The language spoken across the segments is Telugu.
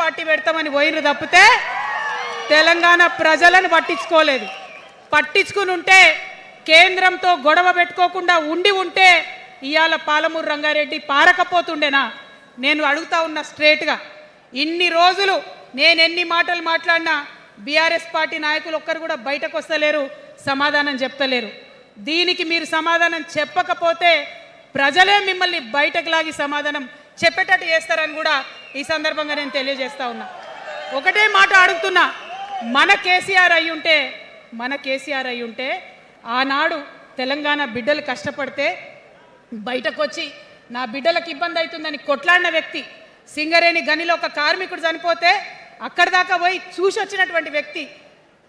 పార్టీ పెడతామని పోయినరు తప్పితే తెలంగాణ ప్రజలను పట్టించుకోలేదు. పట్టించుకుని ఉంటే కేంద్రంతో గొడవ పెట్టుకోకుండా ఉంటే ఇవాళ పాలమూరు రంగారెడ్డి పారకపోతుండేనా? నేను అడుగుతా ఉన్నా స్ట్రేట్గా. ఇన్ని రోజులు నేను ఎన్ని మాటలు మాట్లాడినా బీఆర్ఎస్ పార్టీ నాయకులు ఒక్కరు కూడా బయటకు వస్తలేరు, సమాధానం చెప్తలేరు. దీనికి మీరు సమాధానం చెప్పకపోతే ప్రజలే మిమ్మల్ని బయటకు లాగి సమాధానం చెప్పేటట్టు చేస్తారని కూడా ఈ సందర్భంగా నేను తెలియజేస్తా ఉన్నా. ఒకటే మాట అడుగుతున్నా, మన కేసీఆర్ అయి ఉంటే ఆనాడు తెలంగాణ బిడ్డలు కష్టపడితే బయటకు వచ్చి నా బిడ్డలకు ఇబ్బంది అవుతుందని కొట్లాడిన వ్యక్తి, సింగరేణి గనిలో ఒక కార్మికుడు చనిపోతే అక్కడి దాకా పోయి చూసి వచ్చినటువంటి వ్యక్తి,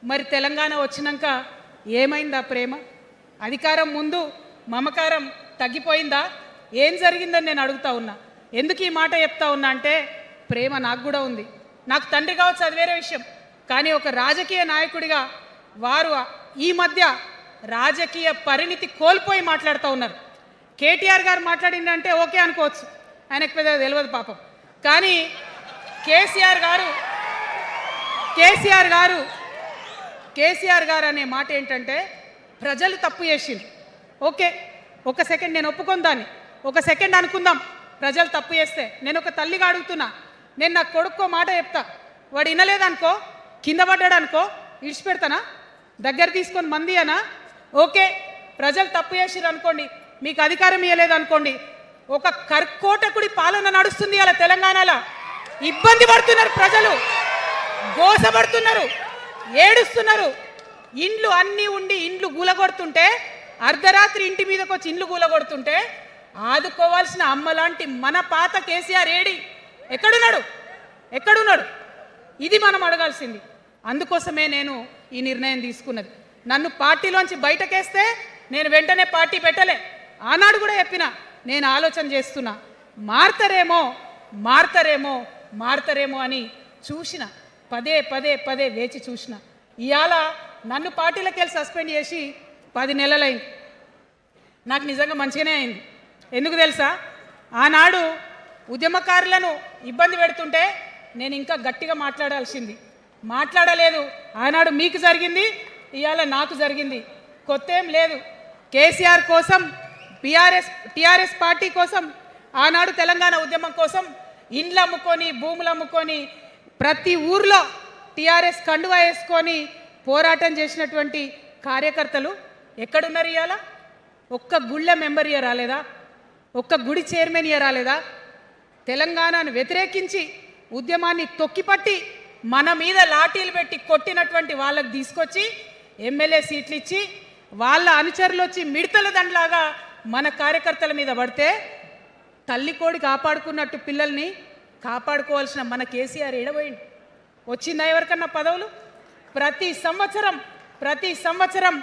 మరి తెలంగాణ వచ్చినాక ఏమైందా ప్రేమ? అధికారం ముందు మమకారం తగ్గిపోయిందా? ఏం జరిగిందని నేను అడుగుతా ఉన్నా. ఎందుకు ఈ మాట చెప్తా ఉన్నా అంటే ప్రేమ నాకు కూడా ఉంది. నాకు తండ్రి కావచ్చు, అది వేరే విషయం. కానీ ఒక రాజకీయ నాయకుడిగా వారు ఈ మధ్య రాజకీయ పరిణితి కోల్పోయి మాట్లాడుతూ ఉన్నారు. కేటీఆర్ గారు మాట్లాడిందంటే ఓకే అనుకోవచ్చు, ఆయనకు పెద్ద తెలియదు పాపం. కానీ కేసీఆర్ గారు అనే మాట ఏంటంటే ప్రజలు తప్పు చేసిండ్రు. ఓకే, ఒక సెకండ్ నేను ఒప్పుకొని దాన్ని ఒక సెకండ్ అనుకుందాం. ప్రజలు తప్పు చేస్తే నేను ఒక తల్లిగా అడుగుతున్నా, నేను నా కొడుకో మాట చెప్తా, వాడు వినలేదనుకో, కింద పడ్డాడు అనుకో, ఇడిచిపెడతానా? దగ్గర తీసుకొని మంది అనా? ఓకే, ప్రజలు తప్పు చేసిర్రు అనుకోండి, మీకు అధికారం ఇవ్వలేదు అనుకోండి, ఒక కర్కోటకుడి పాలన నడుస్తుంది అలా తెలంగాణలో. ఇబ్బంది పడుతున్నారు ప్రజలు, గోసపడుతున్నారు, ఏడుస్తున్నారు. ఇండ్లు అన్నీ ఉండి ఇండ్లు గూలగొడుతుంటే, అర్ధరాత్రి ఇంటి మీదకి వచ్చి ఇండ్లు గూలగొడుతుంటే ఆదుకోవాల్సిన అమ్మలాంటి మన పాత కేసీఆర్ ఏడి? ఎక్కడున్నాడు? ఇది మనం అడగాల్సింది. అందుకోసమే నేను ఈ నిర్ణయం తీసుకున్నది. నన్ను పార్టీలోంచి బయటకేస్తే నేను వెంటనే పార్టీ పెట్టలే. ఆనాడు కూడా చెప్పినా, నేను ఆలోచన చేస్తున్నా, మారతారేమో అని చూసిన, పదే వేచి చూసిన. ఇవాళ నన్ను పార్టీలోకి వెళ్ళి సస్పెండ్ చేసి 10 నెలలైంది. నాకు నిజంగా మంచిగానే అయింది. ఎందుకు తెలుసా? ఆనాడు ఉద్యమకారులను ఇబ్బంది పెడుతుంటే నేను ఇంకా గట్టిగా మాట్లాడలేదు. ఆనాడు మీకు జరిగింది, ఇవాళ నాకు జరిగింది. కొత్త ఏం లేదు. కేసీఆర్ కోసం, టీఆర్ఎస్ పార్టీ కోసం, ఆనాడు తెలంగాణ ఉద్యమం కోసం ఇండ్లు అమ్ముకొని, భూములు అమ్ముకొని, ప్రతి ఊర్లో టీఆర్ఎస్ కండువా వేసుకొని పోరాటం చేసినటువంటి కార్యకర్తలు ఎక్కడున్నారు ఇవాళ? ఒక్క గుళ్ళ మెంబర్ ఇయర్ రాలేదా? ఒక్క గుడి చైర్మన్ ఇయర్ రాలేదా? తెలంగాణను వ్యతిరేకించి ఉద్యమాన్ని తొక్కిపట్టి మన మీద లాఠీలు పెట్టి కొట్టినటువంటి వాళ్ళకి తీసుకొచ్చి ఎమ్మెల్యే సీట్లు ఇచ్చి వాళ్ళ అనుచరులు వచ్చి మిడతల దండలాగా మన కార్యకర్తల మీద పడితే తల్లి కోడి కాపాడుకున్నట్టు పిల్లల్ని కాపాడుకోవాల్సిన మన కేసీఆర్ ఎడబోయింది. వచ్చిందా ఎవరికన్నా పదవులు? ప్రతి సంవత్సరం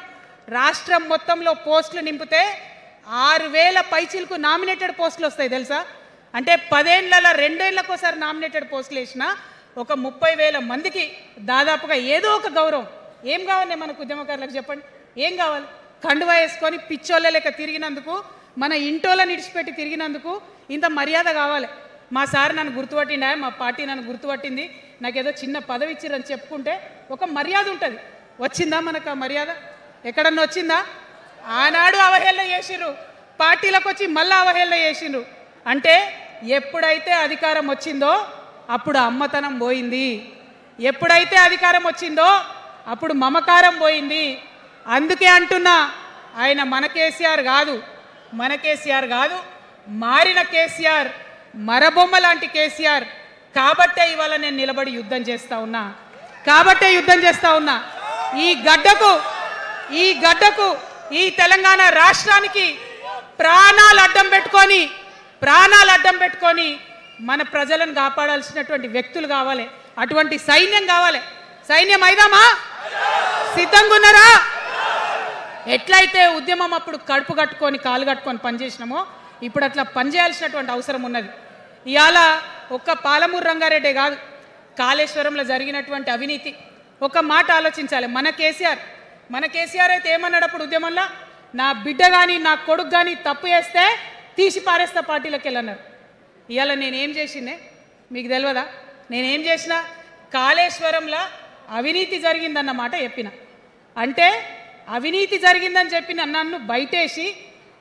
రాష్ట్రం మొత్తంలో పోస్టులు నింపితే 6,000 పైచీలకు నామినేటెడ్ పోస్టులు వస్తాయి తెలుసా? అంటే 10 ఏళ్ళ 2 ఏళ్ళకోసారి నామినేటెడ్ పోస్టులు వేసినా ఒక 30,000 మందికి దాదాపుగా ఏదో ఒక గౌరవం. ఏం కావాలి మనకు ఉద్యమకారులకు చెప్పండి? ఏం కావాలి? కండువా వేసుకొని పిచ్చోళ్ళ లెక్క తిరిగినందుకు, మన ఇంటోళ్ళని ఇడిచిపెట్టి తిరిగినందుకు ఇంత మర్యాద కావాలి. మా సార్ నన్ను గుర్తుపట్టిండా, మా పార్టీ నన్ను గుర్తుపట్టింది, నాకేదో చిన్న పదవి ఇచ్చిరని చెప్పుకుంటే ఒక మర్యాద ఉంటుంది. వచ్చిందా మనకు ఆ మర్యాద? ఎక్కడన్నా వచ్చిందా? ఆనాడు అవహేళన చేసిర్రు, పార్టీలకు వచ్చి మళ్ళీ అవహేళన చేసిండ్రు. అంటే ఎప్పుడైతే అధికారం వచ్చిందో అప్పుడు అమ్మతనం పోయింది, ఎప్పుడైతే అధికారం వచ్చిందో అప్పుడు మమకారం పోయింది. అందుకే అంటున్నా, ఆయన మన కేసీఆర్ కాదు, మారిన కేసీఆర్, మరబొమ్మ లాంటి కేసీఆర్. కాబట్టే ఇవాళ నేను నిలబడి యుద్ధం చేస్తా ఉన్నా. ఈ గడ్డకు ఈ తెలంగాణ రాష్ట్రానికి ప్రాణాలు అడ్డం పెట్టుకొని మన ప్రజలను కాపాడాల్సినటువంటి వ్యక్తులు కావాలి, అటువంటి సైన్యం కావాలి. సైన్యం అయిదామా? సిద్ధంగా ఉన్నారా? ఎట్లయితే ఉద్యమం అప్పుడు కడుపు కట్టుకొని కాలు కట్టుకొని పనిచేసినామో ఇప్పుడు అట్లా పనిచేయాల్సినటువంటి అవసరం ఉన్నది. ఇవాళ ఒక్క పాలమూరు రంగారెడ్డి కాదు, కాళేశ్వరంలో జరిగినటువంటి అవినీతి. ఒక మాట ఆలోచించాలి. మన కేసీఆర్ అయితే ఏమన్నాడు అప్పుడు ఉద్యమంలో? నా బిడ్డ కానీ నా కొడుకు కానీ తప్పు చేస్తే తీసి పారేస్తా పార్టీలోకి వెళ్ళన్నారు. ఇవాళ నేనేం చేసిందే మీకు తెలియదా? నేనేం చేసిన కాళేశ్వరంలో అవినీతి జరిగిందన్నమాట చెప్పిన. అంటే అవినీతి జరిగిందని చెప్పిన నన్ను బయటేసి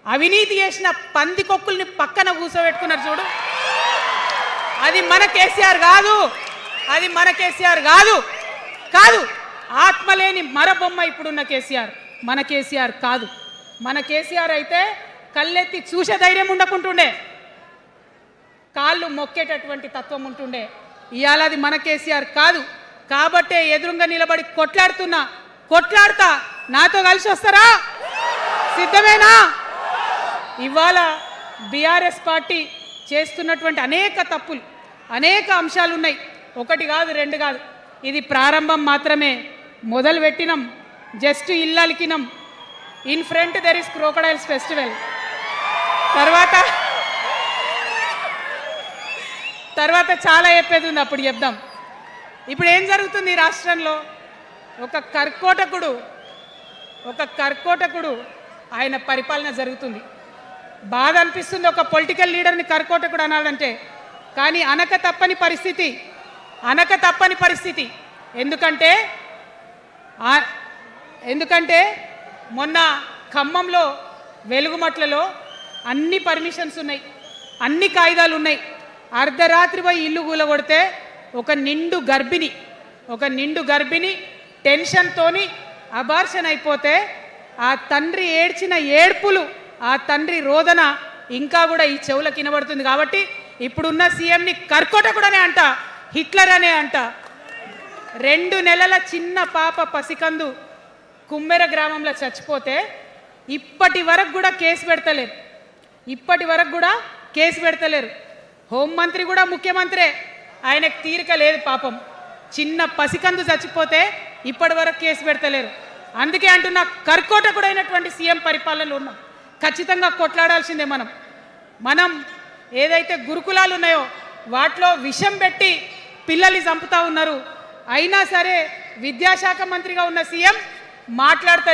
అవినీతి చేసిన పందికొక్కుల్ని పక్కన కూర్చోబెట్టుకున్నారు చూడు. అది మన కేసీఆర్ కాదు, అది మన కేసీఆర్ కాదు కాదు. ఆత్మలేని మరబొమ్మ ఇప్పుడున్న కేసీఆర్, మన కేసీఆర్ కాదు. మన కేసీఆర్ అయితే కళ్ళెత్తి చూసే ధైర్యం ఉండకుంటుండే, కాళ్ళు మొక్కేటటువంటి తత్వం ఉంటుండే. ఇవాళ అది మన కేసీఆర్ కాదు. కాబట్టే ఎదురుగా నిలబడి కొట్లాడుతా నాతో కలిసి వస్తారా? సిద్ధమేనా? ఇవాళ బీఆర్ఎస్ పార్టీ చేస్తున్నటువంటి అనేక తప్పులు, అనేక అంశాలు ఉన్నాయి. ఒకటి కాదు, రెండు కాదు. ఇది ప్రారంభం మాత్రమే. మొదలు పెట్టినాం, జస్ట్ ఇల్లలికినాం. In front there is crocodiles festival. తర్వాత చాలా చెప్పేది ఉంది, అప్పుడు చెప్దాం. ఇప్పుడు ఏం జరుగుతుంది ఈ రాష్ట్రంలో? ఒక కర్కోటకుడు ఆయన పరిపాలన జరుగుతుంది. బాధ అనిపిస్తుంది ఒక పొలిటికల్ లీడర్ని కర్కోటకుడు అనాలంటే. కానీ అనక తప్పని పరిస్థితి. ఎందుకంటే మొన్న ఖమ్మంలో వెలుగుమట్లలో అన్ని పర్మిషన్స్ ఉన్నాయి, అన్ని కాయిదాలు ఉన్నాయి. అర్ధరాత్రి పోయి ఇల్లు కూలగొడితే ఒక నిండు గర్భిణి టెన్షన్తోని అబార్షన్ అయిపోతే ఆ తండ్రి ఏడ్చిన ఏడ్పులు, ఆ తండ్రి రోదన ఇంకా కూడా ఈ చెవులకు వినబడుతుంది. కాబట్టి ఇప్పుడున్న సీఎంని కర్కోటకుడనే అంట, హిట్లర్ అనే అంట. 2 నెలల చిన్న పాప పసికందు కుమ్మెర గ్రామంలో చచ్చిపోతే ఇప్పటి వరకు కూడా కేసు పెడతలేరు. హోంమంత్రి కూడా ముఖ్యమంత్రే, ఆయనకు తీరిక లేదు పాపం. చిన్న పసికందు చచ్చిపోతే ఇప్పటి వరకు కేసు పెడతలేరు. అందుకే అంటున్నా, కర్కోటకుడైనటువంటి సీఎం పరిపాలనలో ఉన్నాం. ఖచ్చితంగా కొట్లాడాల్సిందే. మనం ఏదైతే గురుకులాలు ఉన్నాయో వాటిలో విషం పెట్టి పిల్లల్ని చంపుతా ఉన్నారు. అయినా సరే విద్యాశాఖ మంత్రిగా ఉన్న సీఎం మాట్లాడతలే.